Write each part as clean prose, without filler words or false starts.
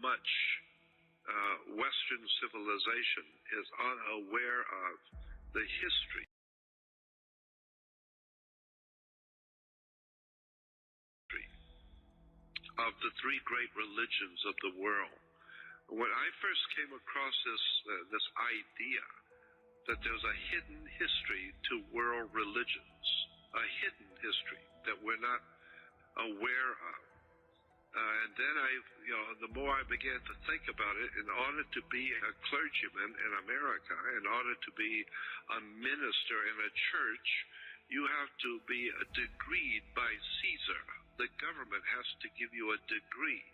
much Western civilization is unaware of the history of the three great religions of the world. When I first came across this idea that there's a hidden history to world religions, a hidden history that we're not aware of. And then the more I began to think about it, in order to be a clergyman in America, in order to be a minister in a church, you have to be degreed by Caesar. The government has to give you a degree.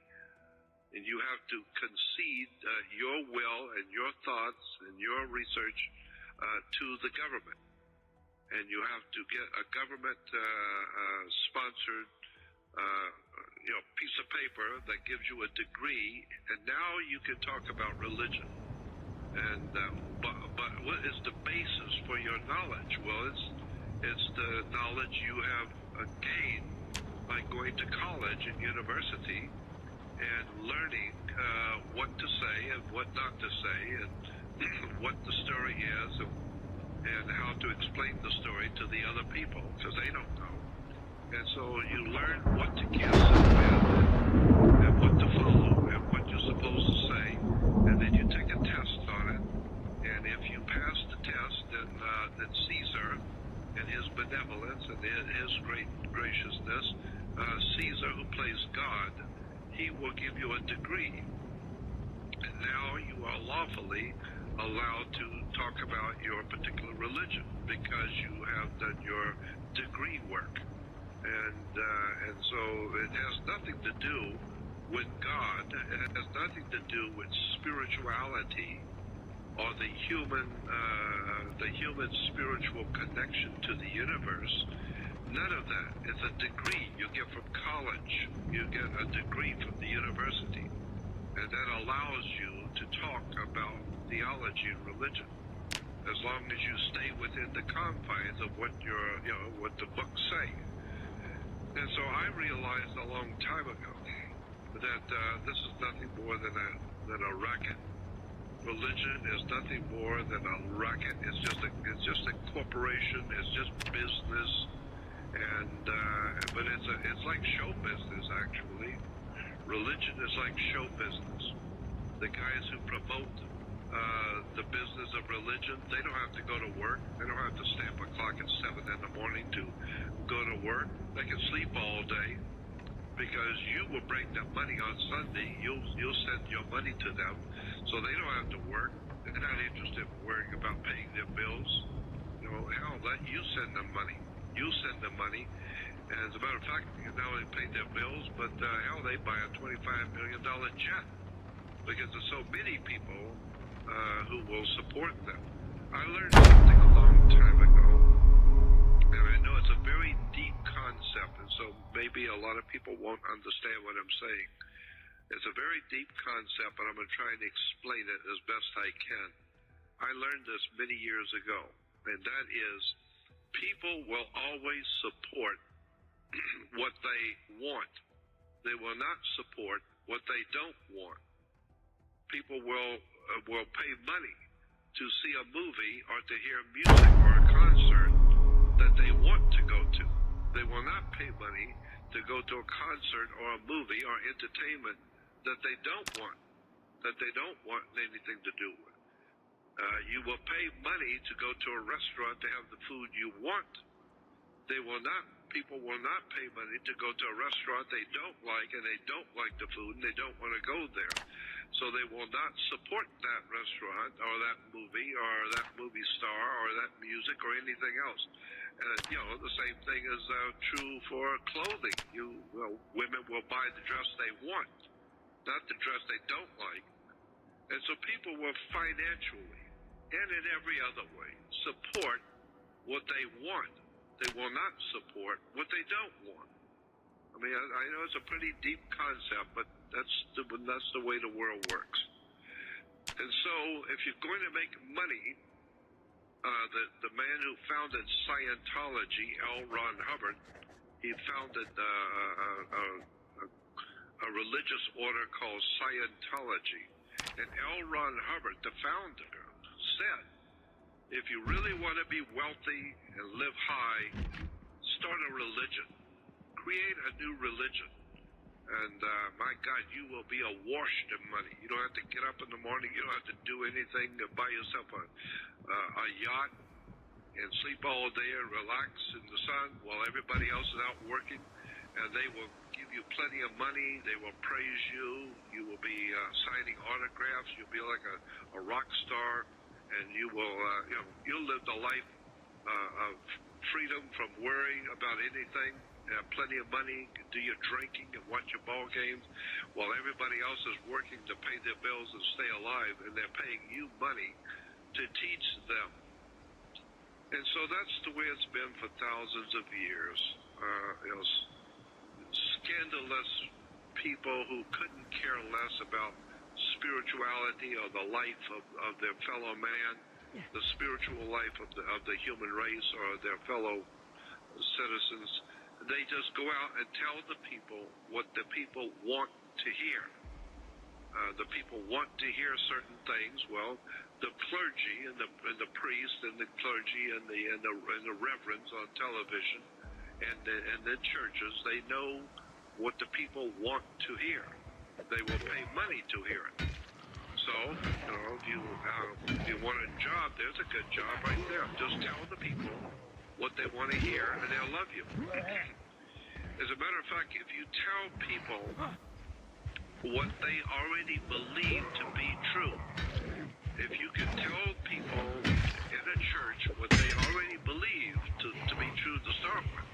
And you have to concede your will and your thoughts and your research to the government. And you have to get a government sponsored piece of paper that gives you a degree, and now you can talk about religion. And but what is the basis for your knowledge? Well, it's the knowledge you have gained by going to college and university and learning what to say and what not to say, and what the story is, and how to explain the story to the other people, because they don't know. And so you learn what to kiss and what to follow and what you're supposed to say, and then you take a test on it. And if you pass the test, then Caesar, and his benevolence and his great graciousness, Caesar, who plays God, he will give you a degree. And now you are lawfully allowed to talk about your particular religion because you have done your degree work. And so it has nothing to do with God. It has nothing to do with spirituality or the human spiritual connection to the universe. None of that. It's a degree you get from college. You get a degree from the university, and that allows you to talk about theology and religion, as long as you stay within the confines of what what the books say. And so I realized a long time ago that this is nothing more than a racket. Religion is nothing more than a racket. It's just a corporation. It's just business, but it's like show business actually. Religion is like show business. The guys who promote the business of religion, they don't have to go to work. They don't have to stamp a clock at 7 in the morning to go to work. They can sleep all day because you will bring them money on Sunday. You'll send your money to them, so they don't have to work. They're not interested in worrying about paying their bills. Hell, let you send them money. You send them money. And as a matter of fact, you not only pay their bills, but hell, they buy a $25 million jet because there's so many people who will support them. I learned something a long time ago, and I know it's a very deep concept, and so maybe a lot of people won't understand what I'm saying. It's a very deep concept, but I'm going to try and explain it as best I can. I learned this many years ago, and that is, people will always support what they want. They will not support what they don't want. People will pay money to see a movie or to hear music or a concert that they want to go to. They will not pay money to go to a concert or a movie or entertainment that they don't want anything to do with. You will pay money to go to a restaurant to have the food you want. People will not pay money to go to a restaurant they don't like, and they don't like the food, and they don't want to go there. So they will not support that restaurant or that movie or that movie star or that music or anything else. The same thing is true for clothing. Women will buy the dress they want, not the dress they don't like. And so people will financially and in every other way support what they want. They will not support what they don't want. I mean, I know it's a pretty deep concept, but that's the way the world works. And so if you're going to make money, the man who founded Scientology, L. Ron Hubbard, he founded a religious order called Scientology. And L. Ron Hubbard, the founder, said, if you really want to be wealthy and live high, start a religion. Create a new religion. And my God, you will be awash in money. You don't have to get up in the morning. You don't have to do anything. Buy yourself a yacht and sleep all day and relax in the sun while everybody else is out working. And they will give you plenty of money. They will praise you. You will be signing autographs. You'll be like a rock star. And you will, you'll live the life of freedom from worrying about anything. Have plenty of money, do your drinking and watch your ball games while everybody else is working to pay their bills and stay alive, and they're paying you money to teach them. And so that's the way it's been for thousands of years. Scandalous people who couldn't care less about spirituality or the life of their fellow man, the spiritual life of the human race or their fellow citizens. They just go out and tell the people what the people want to hear. The people want to hear certain things. Well, the clergy and the priest and the clergy and the reverends on television and the churches, they know what the people want to hear. They will pay money to hear it. So, if you want a job, there's a good job right there. Just tell the people what they want to hear, and they'll love you. As a matter of fact, if you tell people what they already believe to be true, if you can tell people in a church what they already believe to be true to start with,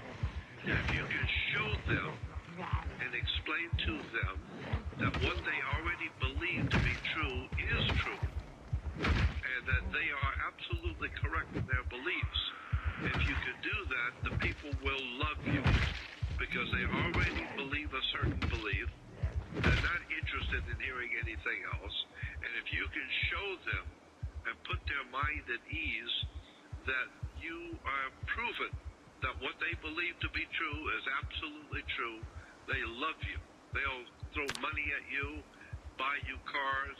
if you can show them and explain to them that what they already believe to be true is true, and that they are absolutely correct in their beliefs, if you can do that, the people will love you because they already believe a certain belief. They're not interested in hearing anything else. And if you can show them and put their mind at ease that you are proven that what they believe to be true is absolutely true, they love you. They'll throw money at you, buy you cars.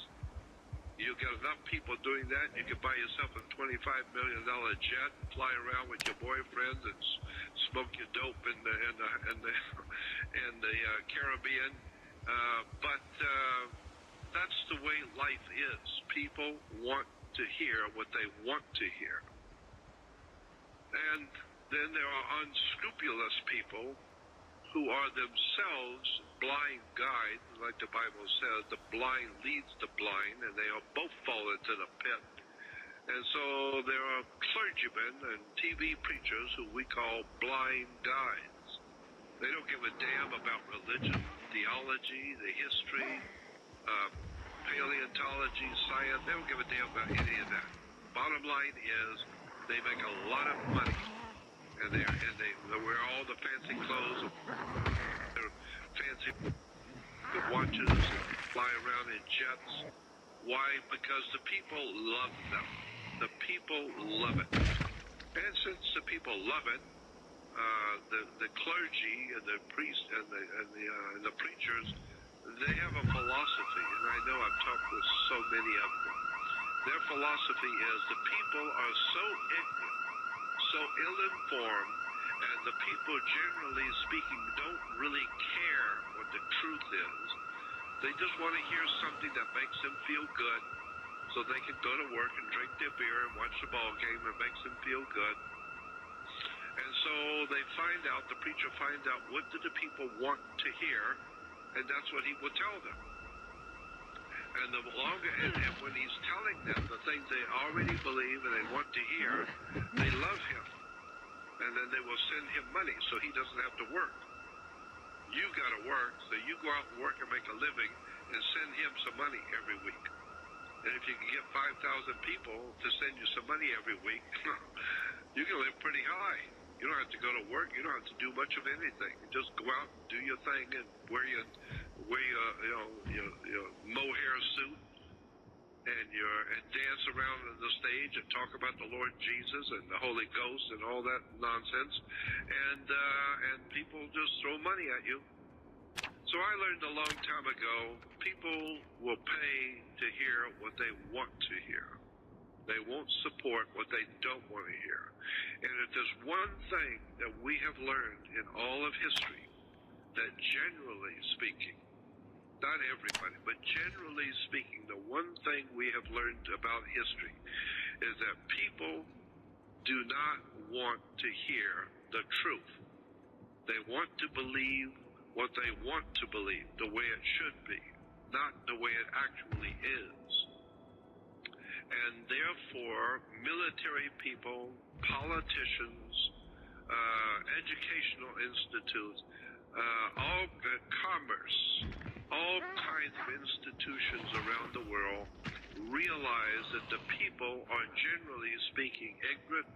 You get enough people doing that, you can buy yourself a $25 million jet, fly around with your boyfriends and smoke your dope in the Caribbean. But that's the way life is. People want to hear what they want to hear. And then there are unscrupulous people who are themselves blind guides, like the Bible says, the blind leads the blind, and they both fall into the pit. And so there are clergymen and TV preachers who we call blind guides. They don't give a damn about religion, theology, the history, paleontology, science. They don't give a damn about any of that. Bottom line is they make a lot of money, and they wear all the fancy clothes, their fancy watches, fly around in jets. Why? Because the people love them. The people love it. And since the people love it, the clergy and the priests and the preachers, they have a philosophy, and I know I've talked with so many of them. Their philosophy is the people are so ignorant, so ill-informed, and the people, generally speaking, don't really care what the truth is. They just want to hear something that makes them feel good, so they can go to work and drink their beer and watch the ball game and makes them feel good. And so they find out, the preacher finds out, what do the people want to hear, and that's what he will tell them. And the longer, and when he's telling them the things they already believe and they want to hear, they love him. And then they will send him money so he doesn't have to work. You got to work, so you go out and work and make a living and send him some money every week. And if you can get 5,000 people to send you some money every week, you can live pretty high. You don't have to go to work. You don't have to do much of anything. You just go out and do your thing and wear your mohair suit and dance around on the stage and talk about the Lord Jesus and the Holy Ghost and all that nonsense. And people just throw money at you. So I learned a long time ago, people will pay to hear what they want to hear. They won't support what they don't want to hear. And if there's one thing that we have learned in all of history, that generally speaking, not everybody, but generally speaking, the one thing we have learned about history is that people do not want to hear the truth. They want to believe what they want to believe, the way it should be, not the way it actually is. And therefore, military people, politicians, educational institutes, all commerce, all kinds of institutions around the world realize that the people are generally speaking ignorant,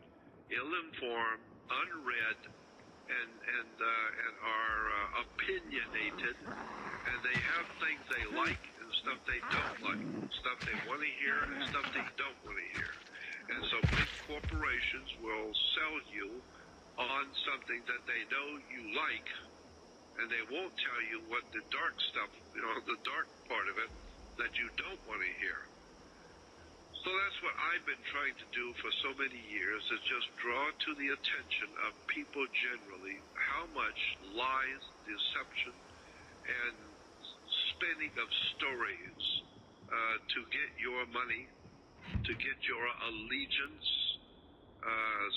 ill-informed, unread, and are opinionated, and they have things they like and stuff they don't like, stuff they want to hear and stuff they don't want to hear. And so big corporations will sell you on something that they know you like, and they won't tell you what the dark stuff, the dark part of it that you don't want to hear. So that's what I've been trying to do for so many years, is just draw to the attention of people generally how much lies, deception, and spinning of stories to get your money, to get your allegiance,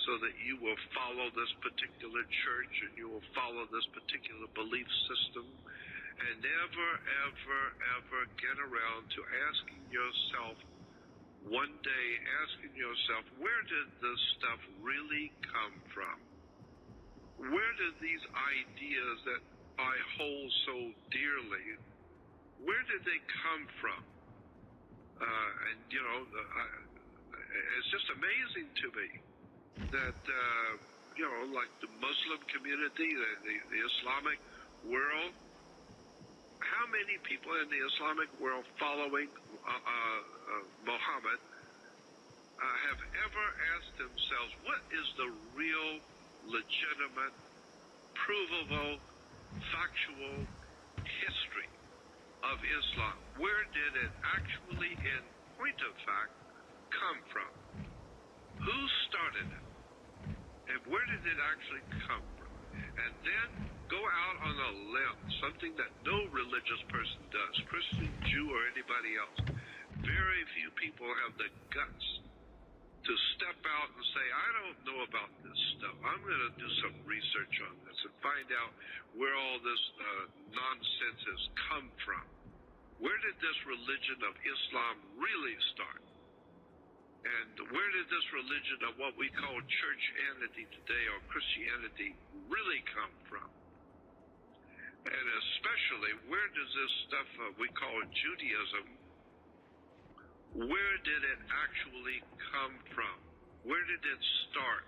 so that you will follow this particular church and you will follow this particular belief system, and never, ever, ever get around to asking yourself, one day asking yourself, where did this stuff really come from? Where did these ideas that I hold so dearly, where did they come from? It's just amazing to me that, like the Muslim community, the Islamic world, how many people in the Islamic world following Muhammad have ever asked themselves, what is the real, legitimate, provable, factual history of Islam? Where did it actually, in point of fact, come from? Who started it? And where did it actually come from? And then go out on a limb, something that no religious person does, Christian, Jew, or anybody else. Very few people have the guts to step out and say, I don't know about this stuff. I'm going to do some research on this and find out where all this nonsense has come from. Where did this religion of Islam really start? And where did this religion of what we call churchianity today, or Christianity, really come from? And especially, where does this stuff we call Judaism, where did it actually come from? Where did it start?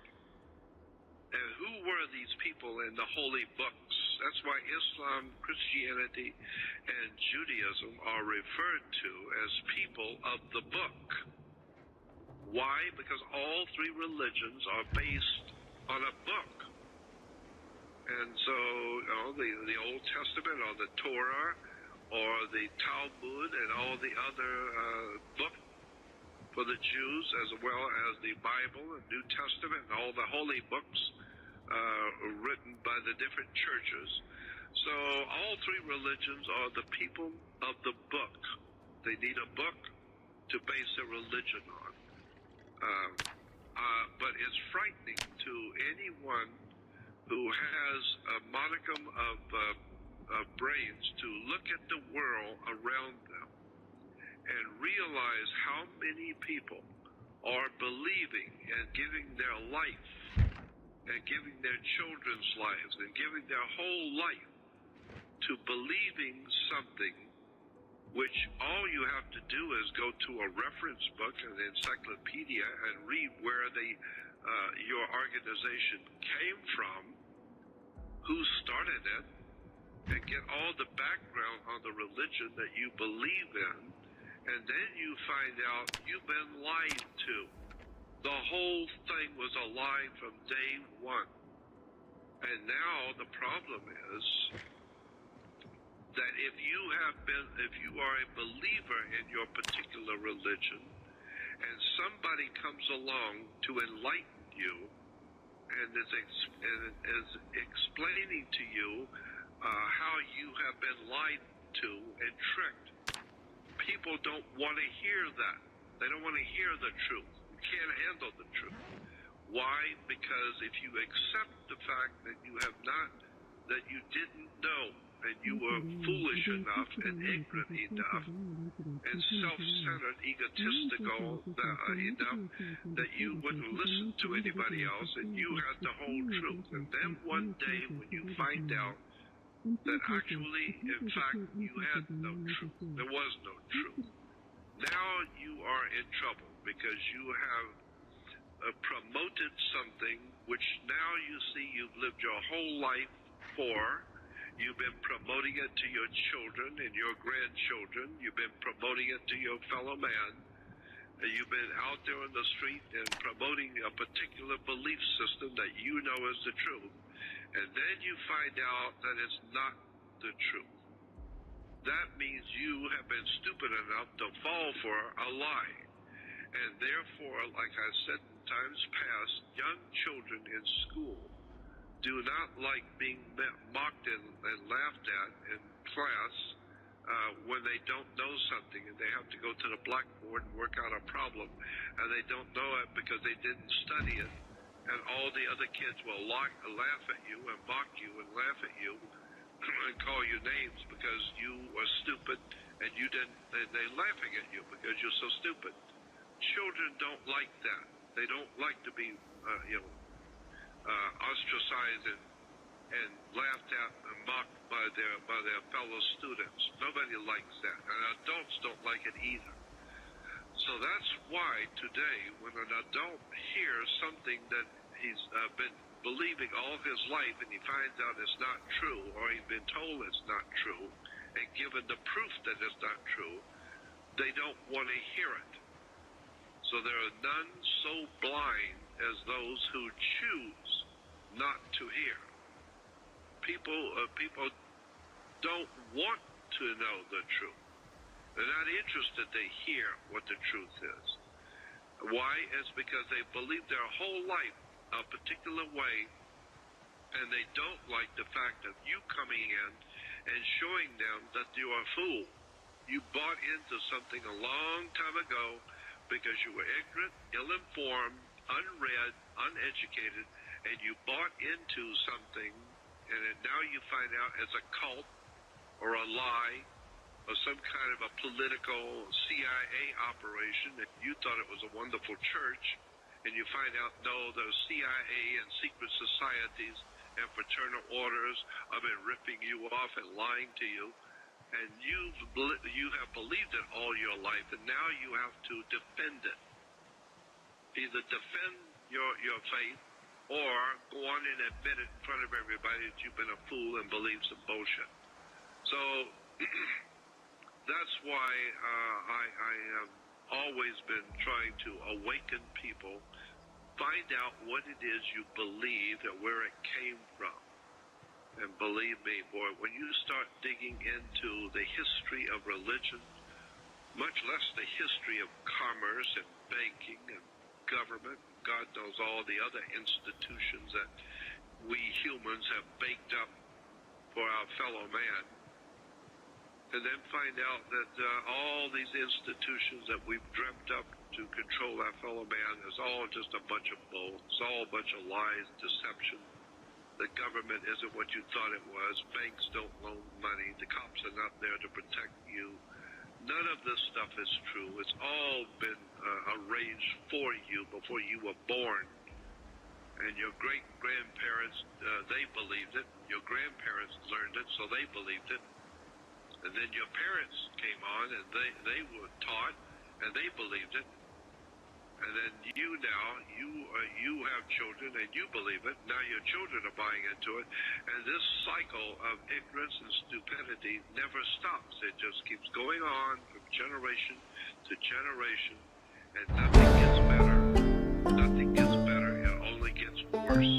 And who were these people in the holy books? That's why Islam, Christianity, and Judaism are referred to as people of the book. Why? Because all three religions are based on a book. And so, the Old Testament, or the Torah, or the Talmud, and all the other books for the Jews, as well as the Bible and New Testament, and all the holy books written by the different churches. So all three religions are the people of the book. They need a book to base their religion on. But it's frightening to anyone who has a modicum of brains to look at the world around them and realize how many people are believing and giving their life and giving their children's lives and giving their whole life to believing something which all you have to do is go to a reference book, an encyclopedia, and read where your organization came from, who started it, and get all the background on the religion that you believe in, and then you find out you've been lied to. The whole thing was a lie from day one. And now the problem is that if you are a believer in your particular religion, and somebody comes along to enlighten you and is explaining to you how you have been lied to and tricked, people don't want to hear that. They don't want to hear the truth. You can't handle the truth. Why? Because if you accept the fact that you have not, that you didn't know, and you were foolish enough and ignorant enough and self-centered, egotistical enough that you wouldn't listen to anybody else, and you had the whole truth. And then one day when you find out that actually, in fact, you had no truth, there was no truth, now you are in trouble because you have promoted something which now you see you've lived your whole life for. You've been promoting it to your children and your grandchildren. You've been promoting it to your fellow man. You've been out there on the street and promoting a particular belief system that you know is the truth. And then you find out that it's not the truth. That means you have been stupid enough to fall for a lie. And therefore, like I said in times past, young children in school do not like being mocked and laughed at in class when they don't know something and they have to go to the blackboard and work out a problem, and they don't know it because they didn't study it, and all the other kids will laugh at you and mock you and laugh at you and call you names because you were stupid, and you didn't. They're laughing at you because you're so stupid. Children don't like that. They don't like to be, ostracized and laughed at and mocked by their fellow students. Nobody likes that, and adults don't like it either. So that's why today, when an adult hears something that he's been believing all his life and he finds out it's not true, or he's been told it's not true, and given the proof that it's not true, they don't want to hear it. So there are none so blind as those who choose not to hear. People don't want to know the truth. They're not interested to hear what the truth is. Why? It's because they believe their whole life a particular way, and they don't like the fact of you coming in and showing them that you are a fool. You bought into something a long time ago because you were ignorant, ill-informed, unread, uneducated, and you bought into something, and now you find out it's a cult or a lie or some kind of a political CIA operation, and you thought it was a wonderful church, and you find out, no, those CIA and secret societies and fraternal orders have been ripping you off and lying to you, and you have believed it all your life, and now you have to defend it. Either defend your faith or go on and admit it in front of everybody that you've been a fool and believe some bullshit. So that's why I have always been trying to awaken people, find out what it is you believe and where it came from. And believe me, boy, when you start digging into the history of religion, much less the history of commerce and banking and government, God knows all the other institutions that we humans have baked up for our fellow man, and then find out that all these institutions that we've dreamt up to control our fellow man is all just a bunch of bull. It's all a bunch of lies, deception. The government isn't what you thought it was. Banks don't loan money. The cops are not there to protect you. None of this stuff is true. It's all been arranged for you before you were born. And your great-grandparents, they believed it. Your grandparents learned it, so they believed it. And then your parents came on, and they were taught, and they believed it. And then you have children, and you believe it. Now your children are buying into it. And this cycle of ignorance and stupidity never stops. It just keeps going on from generation to generation, and nothing gets better. Nothing gets better. It only gets worse.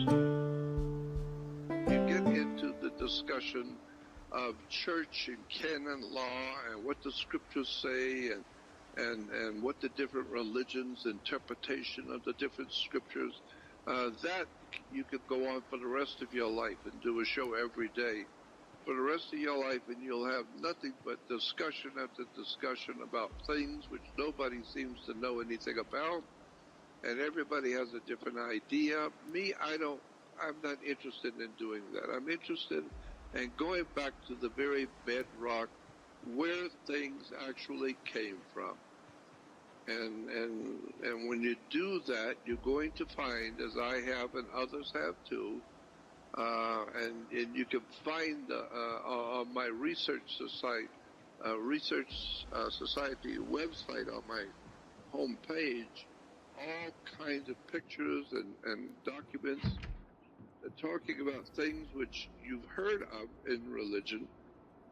You get into the discussion of church and canon law and what the scriptures say and what the different religions' interpretation of the different scriptures, that you could go on for the rest of your life and do a show every day for the rest of your life, and you'll have nothing but discussion after discussion about things which nobody seems to know anything about, and everybody has a different idea. I'm not interested in doing that. I'm interested in going back to the very bedrock where things actually came from. And when you do that, you're going to find, as I have and others have too, and you can find on my research society website on my home page all kinds of pictures and documents talking about things which you've heard of in religion,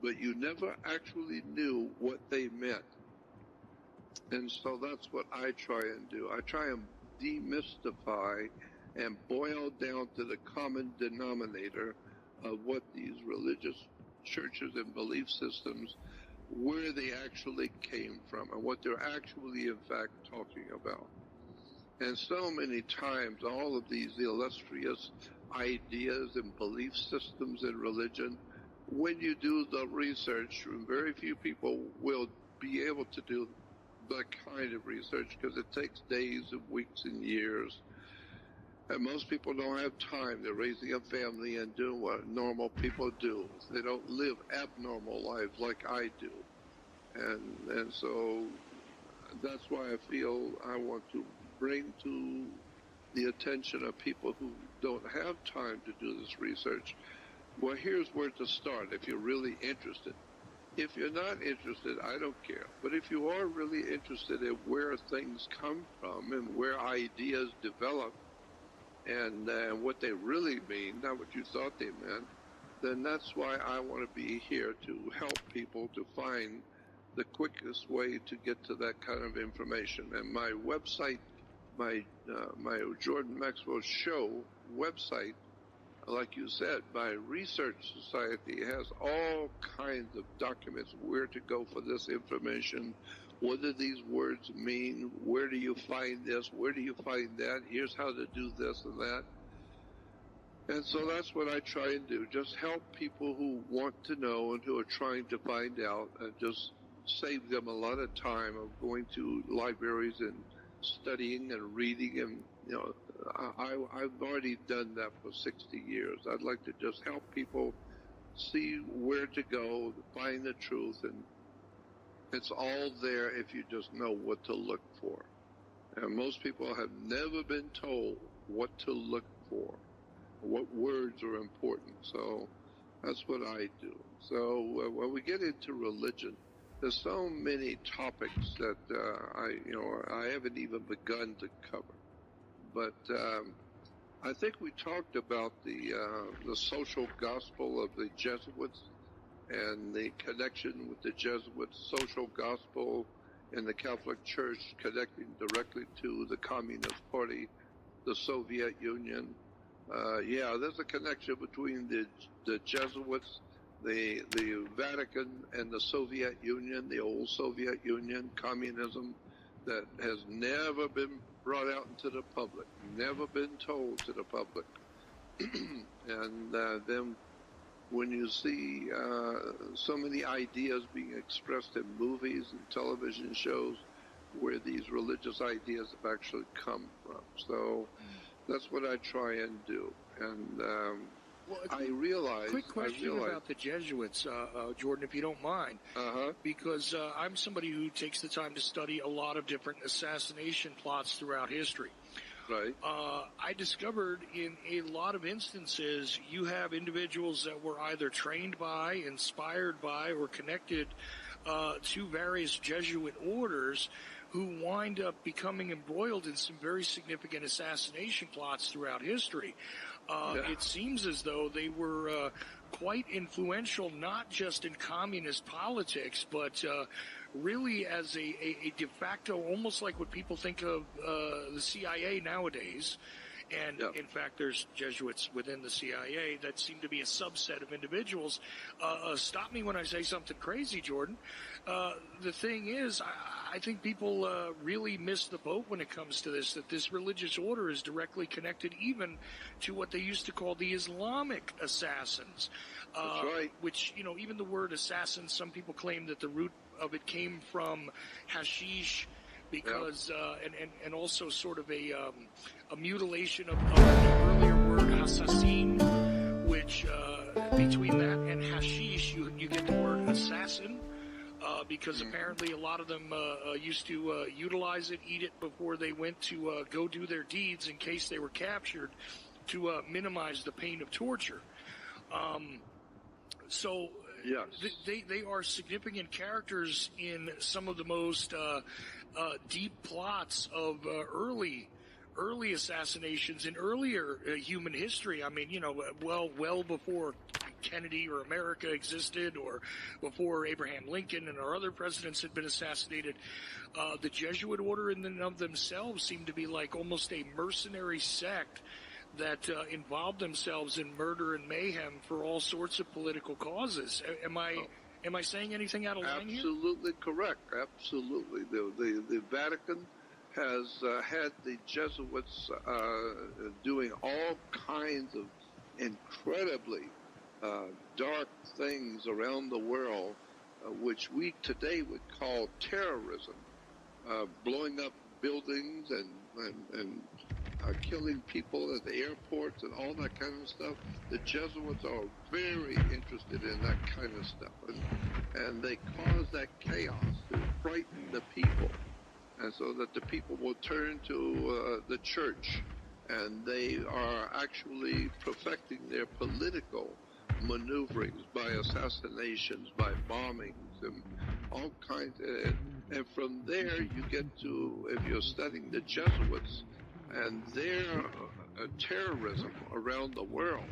but you never actually knew what they meant. And so that's what I try and do. I try and demystify and boil down to the common denominator of what these religious churches and belief systems, where they actually came from and what they're actually in fact talking about. And so many times all of these illustrious ideas and belief systems in religion, when you do the research, very few people will be able to do that kind of research because it takes days and weeks and years. And most people don't have time. They're raising a family and doing what normal people do. They don't live abnormal lives like I do. And so that's why I feel I want to bring to the attention of people who don't have time to do this research. Well, here's where to start if you're really interested. If you're not interested, I don't care. But if you are really interested in where things come from and where ideas develop and what they really mean, not what you thought they meant, then that's why I want to be here to help people to find the quickest way to get to that kind of information. And my website, my Jordan Maxwell Show website, like you said, my research society has all kinds of documents where to go for this information. What do these words mean? Where do you find this? Where do you find that? Here's how to do this and that. And so that's what I try and do, just help people who want to know and who are trying to find out, and just save them a lot of time of going to libraries and studying and reading. And I've already done that for 60 years. I'd like to just help people see where to go, find the truth, and it's all there if you just know what to look for. And most people have never been told what to look for, what words are important. So that's what I do. So when we get into religion, there's so many topics that I haven't even begun to cover. But I think we talked about the social gospel of the Jesuits and the connection with the Jesuits, social gospel in the Catholic Church connecting directly to the Communist Party, the Soviet Union. There's a connection between the Jesuits, the Vatican, and the Soviet Union, the old Soviet Union, communism, that has never been brought out into the public, never been told to the public. And then when you see so many ideas being expressed in movies and television shows where these religious ideas have actually come from. So that's what I try and do. And I realize... Quick question about the Jesuits, Jordan, if you don't mind. Because I'm somebody who takes the time to study a lot of different assassination plots throughout history. Right. I discovered in a lot of instances you have individuals that were either trained by, inspired by, or connected to various Jesuit orders who wind up becoming embroiled in some very significant assassination plots throughout history. It seems as though they were quite influential, not just in communist politics, but really as a de facto, almost like what people think of the CIA nowadays, And Yeah. in fact, there's Jesuits within the CIA that seem to be a subset of individuals. Stop me when I say something crazy, Jordan. The thing is, I think people really miss the boat when it comes to this, that this religious order is directly connected even to what they used to call the Islamic assassins. That's right. Which, even the word assassin, some people claim that the root of it came from hashish, because and also sort of a mutilation of the earlier word assassin, which between that and hashish you get the word assassin, because apparently a lot of them used to utilize it, eat it before they went to go do their deeds in case they were captured, to minimize the pain of torture. So Yes. they are significant characters in some of the most deep plots of early assassinations in earlier human history. I mean, well before Kennedy or America existed, or before Abraham Lincoln and our other presidents had been assassinated. The Jesuit order in and of themselves seemed to be like almost a mercenary sect that involved themselves in murder and mayhem for all sorts of political causes. Am I saying anything out of line here? Absolutely correct. Absolutely. The Vatican has had the Jesuits doing all kinds of incredibly dark things around the world, which we today would call terrorism, blowing up buildings and killing people at the airports and all that kind of stuff. The Jesuits are very interested in that kind of stuff, and they cause that chaos to frighten the people, and so that the people will turn to the church, and they are actually perfecting their political maneuverings by assassinations, by bombings, and all kinds. And from there, you get to, if you're studying the Jesuits and their terrorism around the world,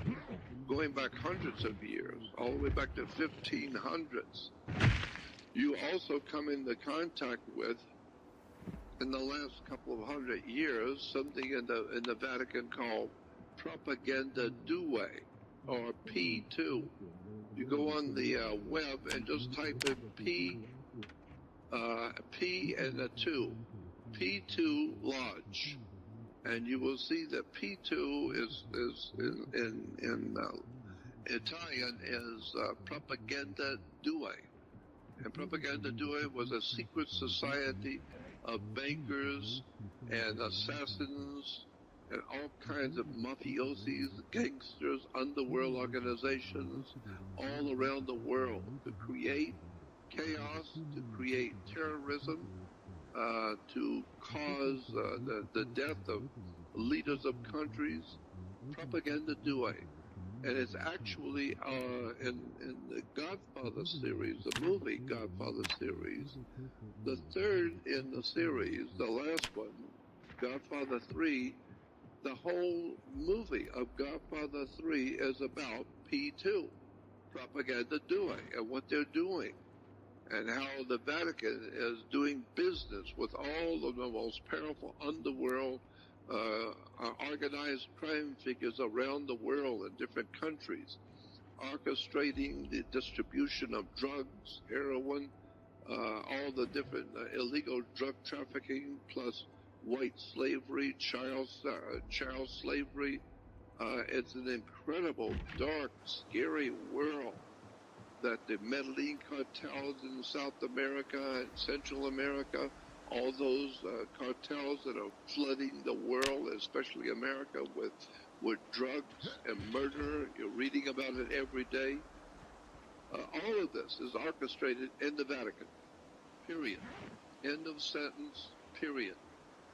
going back hundreds of years, all the way back to 1500s, you also come into contact with, in the last couple of hundred years, something in the Vatican called propaganda due, or P2. You go on the web and just type in P and a 2, P2 Lodge, and you will see that P2 is in Italian is propaganda due, and propaganda due was a secret society of bankers and assassins and all kinds of mafiosis, gangsters, underworld organizations all around the world to create chaos, to create terrorism, to cause the death of leaders of countries. Propaganda due. And it's actually in the Godfather series, the movie Godfather series, the third in the series, the last one, Godfather 3, the whole movie of Godfather 3 is about P2, propaganda due, and what they're doing, and how the Vatican is doing business with all of the most powerful underworld organized crime figures around the world in different countries, orchestrating the distribution of drugs, heroin, all the different illegal drug trafficking, plus white slavery, child slavery. It's an incredible, dark, scary world that the Medellin cartels in South America and Central America, all those cartels that are flooding the world, especially America, with drugs and murder. You're reading about it every day. All of this is orchestrated in the Vatican, period. End of sentence, period.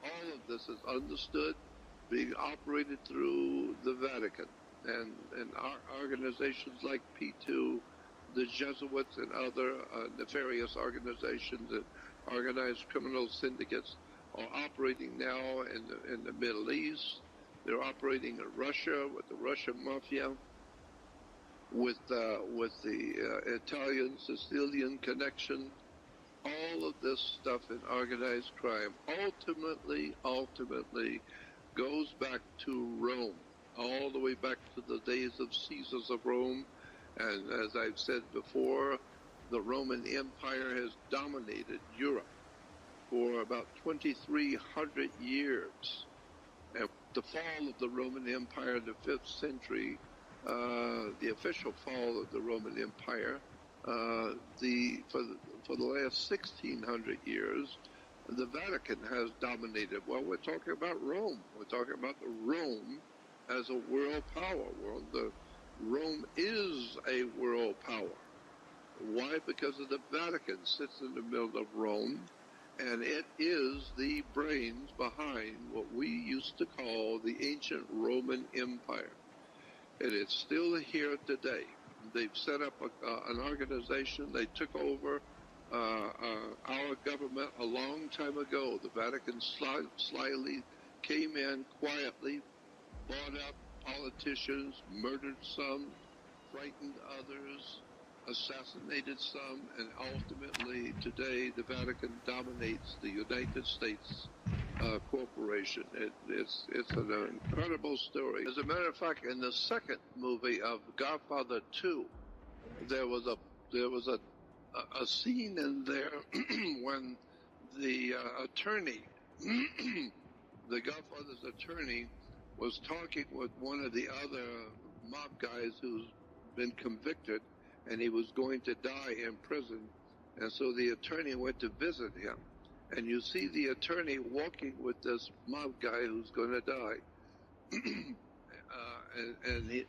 All of this is understood, being operated through the Vatican and organizations like P2, the Jesuits, and other nefarious organizations and organized criminal syndicates are operating now in the Middle East. They're operating in Russia with the Russian mafia, with the Italian Sicilian connection. All of this stuff in organized crime ultimately goes back to Rome, all the way back to the days of Caesars of Rome. And as I've said before, the Roman Empire has dominated Europe for about 2,300 years. And the fall of the Roman Empire in the 5th century, the official fall of the Roman Empire, for the last 1,600 years, the Vatican has dominated. Well, we're talking about Rome. We're talking about Rome as a world power. Rome is a world power. Why? Because of the Vatican sits in the middle of Rome, and it is the brains behind what we used to call the ancient Roman Empire. And it's still here today. They've set up an organization. They took over our government a long time ago. The Vatican slyly came in quietly, bought up politicians, murdered some, frightened others, assassinated some, and ultimately today the Vatican dominates the United States corporation. It's an incredible story. As a matter of fact, in the second movie of Godfather 2, there was a scene in there when the attorney, the Godfather's attorney, was talking with one of the other mob guys who's been convicted, and he was going to die in prison. And so the attorney went to visit him. And you see the attorney walking with this mob guy who's going to die.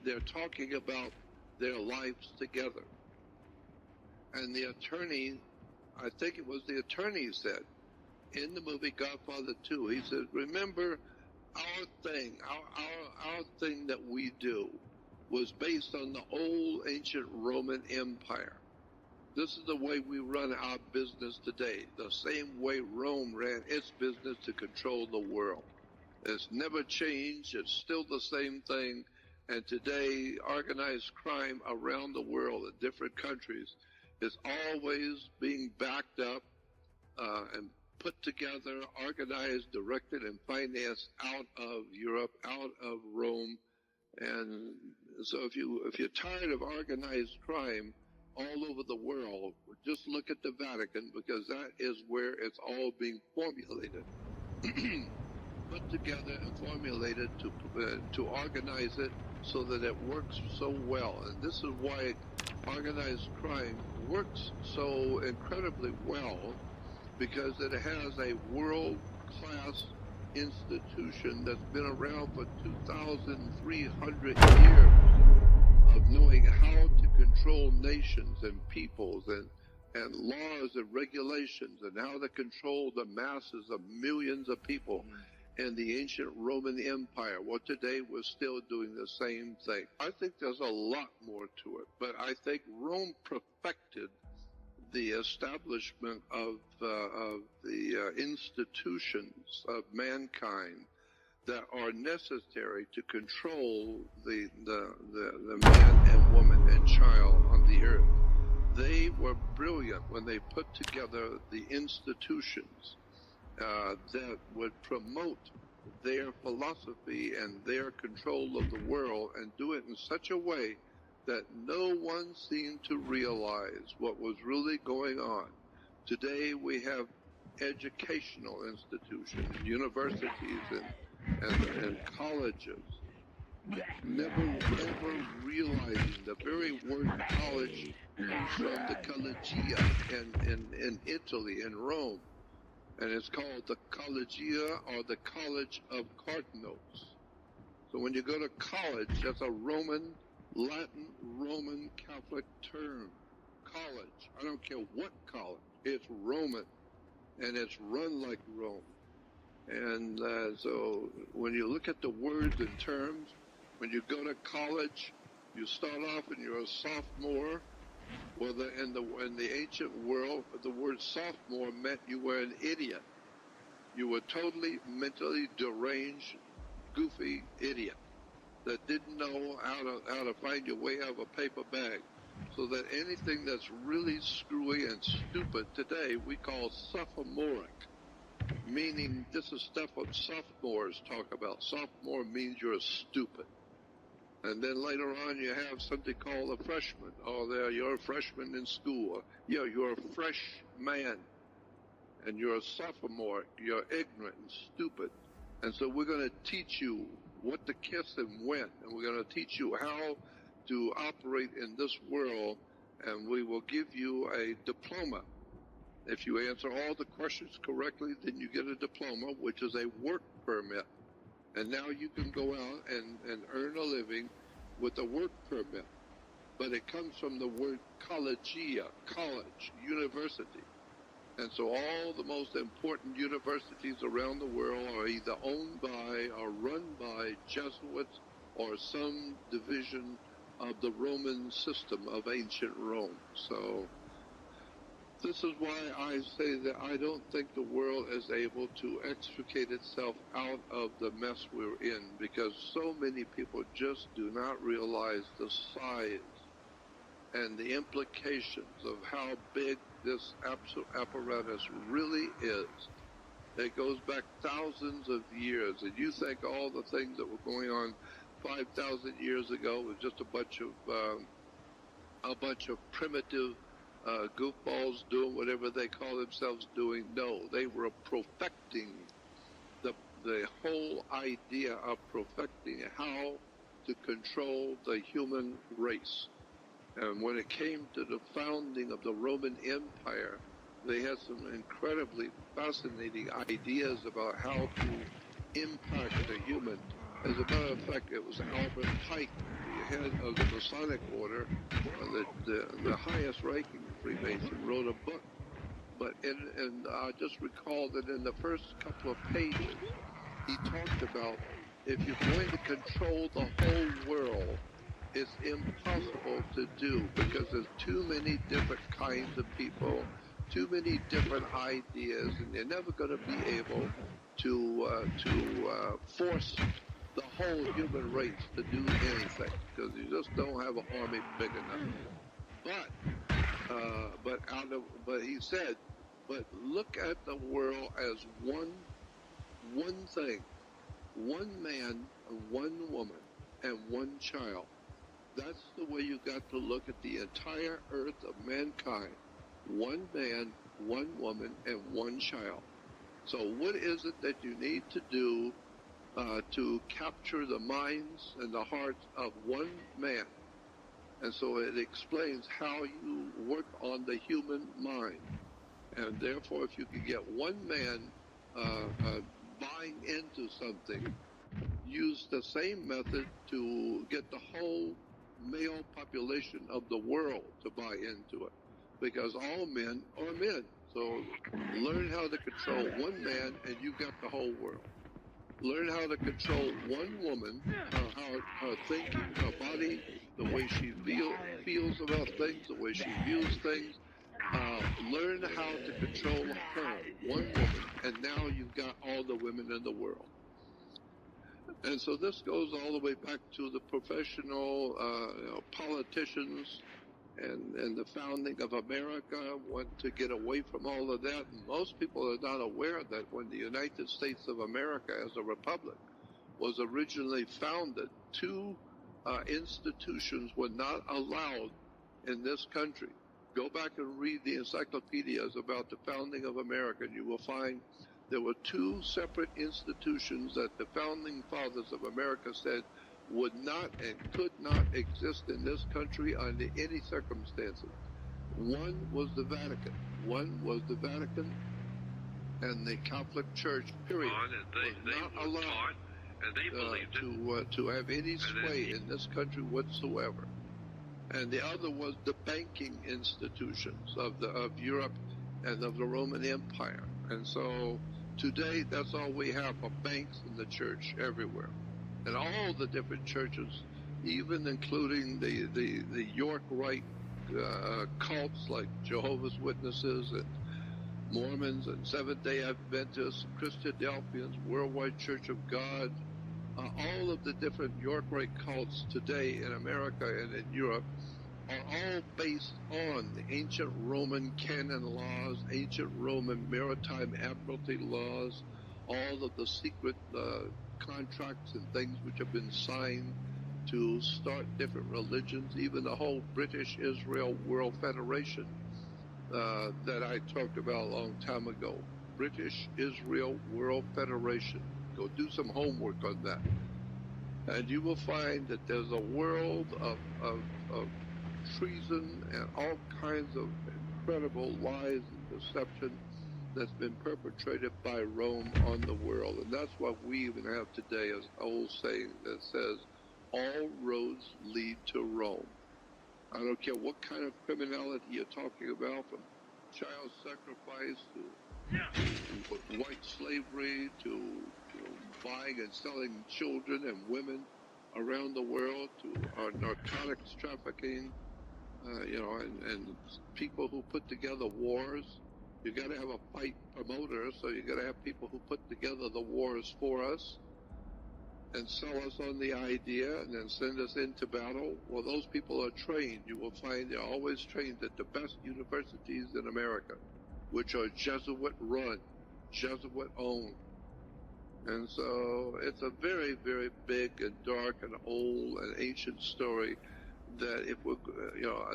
They're talking about their lives together. And the attorney, I think it was the attorney, said, in the movie Godfather 2, he said, remember, our thing that we do was based on the old ancient Roman Empire. This is the way we run our business today, the same way Rome ran its business to control the world. It's never changed. It's still the same thing. And today, organized crime around the world in different countries is always being backed up and put together, organized, directed, and financed out of Europe, out of Rome. And so if you're tired of organized crime all over the world, just look at the Vatican, because that is where it's all being formulated. Put together and formulated to organize it so that it works so well. And this is why organized crime works so incredibly well, because it has a world-class institution that's been around for 2,300 years of knowing how to control nations and peoples and laws and regulations, and how to control the masses of millions of people in the ancient Roman Empire. Well, today we're still doing the same thing. I think there's a lot more to it, but I think Rome perfected the establishment of the institutions of mankind that are necessary to control the man and woman and child on the earth. They were brilliant when they put together the institutions that would promote their philosophy and their control of the world, and do it in such a way that no one seemed to realize what was really going on. Today we have educational institutions, universities and colleges, never realizing the very word college comes from the collegia in Italy, in Rome. And it's called the collegia, or the College of Cardinals. So when you go to college, that's a Latin Roman Catholic term. College. I don't care what college. It's Roman. And it's run like Rome. And so when you look at the words and terms, when you go to college, you start off and you're a sophomore. Well, in the ancient world, the word sophomore meant you were an idiot. You were totally mentally deranged, goofy idiot that didn't know how to find your way out of a paper bag. So that anything that's really screwy and stupid today we call sophomoric, meaning this is stuff what sophomores talk about. Sophomore means you're stupid. And then later on you have something called a freshman. Oh, there, you're a freshman in school. Yeah, you're a freshman. And you're a sophomore. You're ignorant and stupid. And so we're going to teach you what to kiss and when. And we're going to teach you how to operate in this world. And we will give you a diploma. If you answer all the questions correctly, then you get a diploma, which is a work permit. And now you can go out and earn a living with a work permit. But it comes from the word collegia, college, university. And so all the most important universities around the world are either owned by or run by Jesuits or some division of the Roman system of ancient Rome. So this is why I say that I don't think the world is able to extricate itself out of the mess we're in, because so many people just do not realize the size and the implications of how big this apparatus really is. It goes back thousands of years, and you think all the things that were going on 5,000 years ago was just a bunch of primitive goofballs doing whatever they call themselves doing. No, they were perfecting the whole idea of perfecting how to control the human race. And when it came to the founding of the Roman Empire, they had some incredibly fascinating ideas about how to impact the human. As a matter of fact, it was Albert Pike, the head of the Masonic Order, the highest ranking Freemason, wrote a book. But I just recall that in the first couple of pages, he talked about if you're going to control the whole world, it's impossible to do because there's too many different kinds of people, too many different ideas, and you're never going to be able to force the whole human race to do anything because you just don't have an army big enough. But he said, but look at the world as one thing, one man, one woman, and one child. That's the way you got to look at the entire earth of mankind. One man, one woman, and one child. So what is it that you need to do to capture the minds and the hearts of one man? And so it explains how you work on the human mind. And therefore, if you could get one man buying into something, use the same method to get the whole male population of the world to buy into it. Because all men are men. So learn how to control one man and you've got the whole world. Learn how to control one woman, her thinking, her body, the way she feels about things, the way she views things. Learn how to control her, one woman, and now you've got all the women in the world. And so this goes all the way back to the professional politicians and the founding of America, want to get away from all of that. And most people are not aware that when the United States of America as a republic was originally founded, two institutions were not allowed in this country. Go back and read the encyclopedias about the founding of America, and you will find there were two separate institutions that the founding fathers of America said would not and could not exist in this country under any circumstances. One was the Vatican. One was the Vatican and the Catholic Church, period, was not allowed to have any sway in this country whatsoever. And the other was the banking institutions of Europe and of the Roman Empire. And so today, that's all we have are banks in the church everywhere. And all the different churches, even including the York Rite cults like Jehovah's Witnesses and Mormons and Seventh-day Adventists, Christadelphians, Worldwide Church of God, all of the different York Rite cults today in America and in Europe are all based on the ancient Roman canon laws, ancient Roman maritime admiralty laws, all of the secret contracts and things which have been signed to start different religions, even the whole British Israel World Federation that I talked about a long time ago. British Israel World Federation. Go do some homework on that. And you will find that there's a world of treason and all kinds of incredible lies and deception that's been perpetrated by Rome on the world. And that's what we even have today as an old saying that says, all roads lead to Rome. I don't care what kind of criminality you're talking about, from child sacrifice to white slavery to buying and selling children and women around the world, to our narcotics trafficking, and people who put together wars. You got to have a fight promoter, so you got to have people who put together the wars for us and sell us on the idea and then send us into battle. Well, those people are trained. You will find they're always trained at the best universities in America, which are Jesuit-run, Jesuit-owned. And so it's a very, very big and dark and old and ancient story that if we're,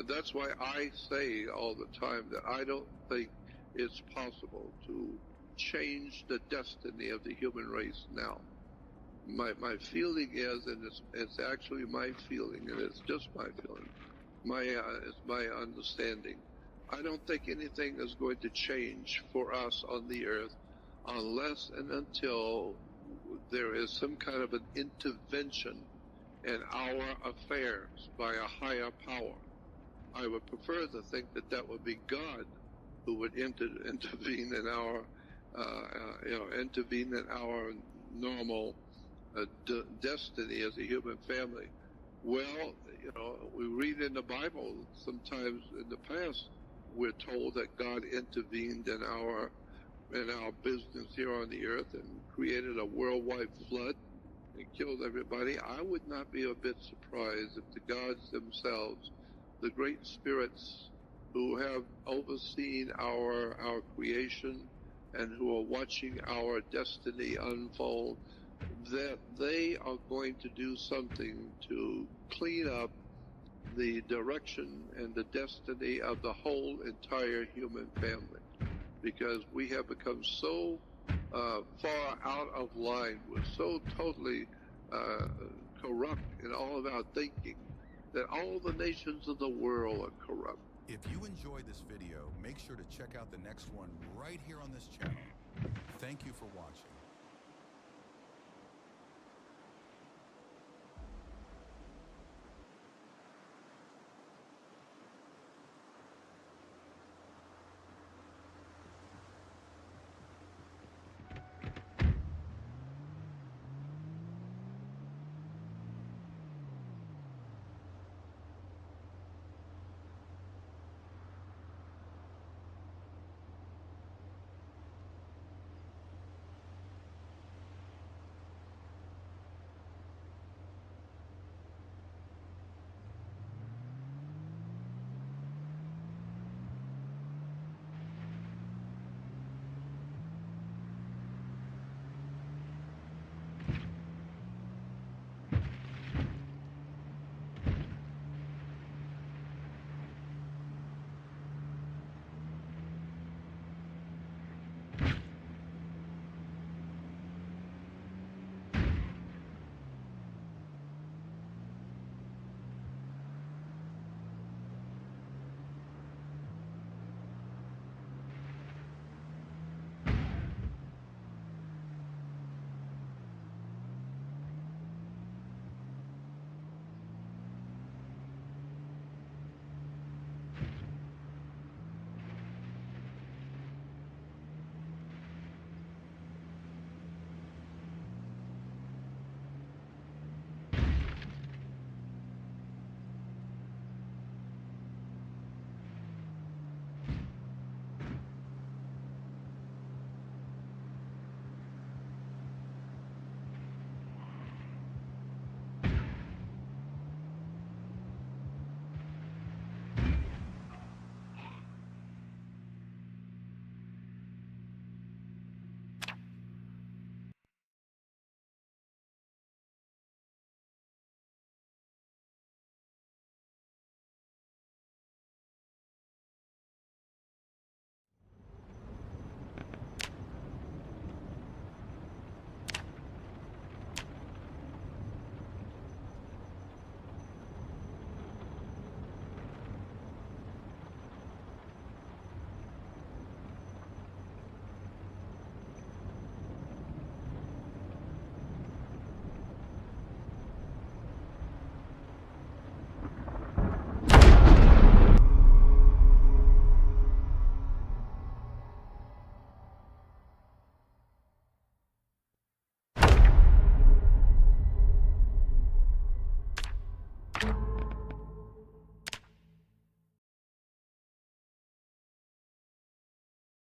that's why I say all the time that I don't think it's possible to change the destiny of the human race now. My feeling is, and it's actually my feeling, and it's just my feeling, it's my understanding. I don't think anything is going to change for us on the earth unless and until there is some kind of an intervention in our affairs by a higher power. I would prefer to think that that would be God who would intervene in our, intervene in our normal destiny as a human family. Well, we read in the Bible sometimes in the past we're told that God intervened in our business here on the earth and created a worldwide flood and killed everybody. I would not be a bit surprised if the gods themselves, the great spirits who have overseen our creation and who are watching our destiny unfold, that they are going to do something to clean up the direction and the destiny of the whole entire human family, because we have become so far out of line. We're so totally corrupt in all of our thinking that all the nations of the world are corrupt. If you enjoyed this video, make sure to check out the next one right here on this channel. Thank you for watching.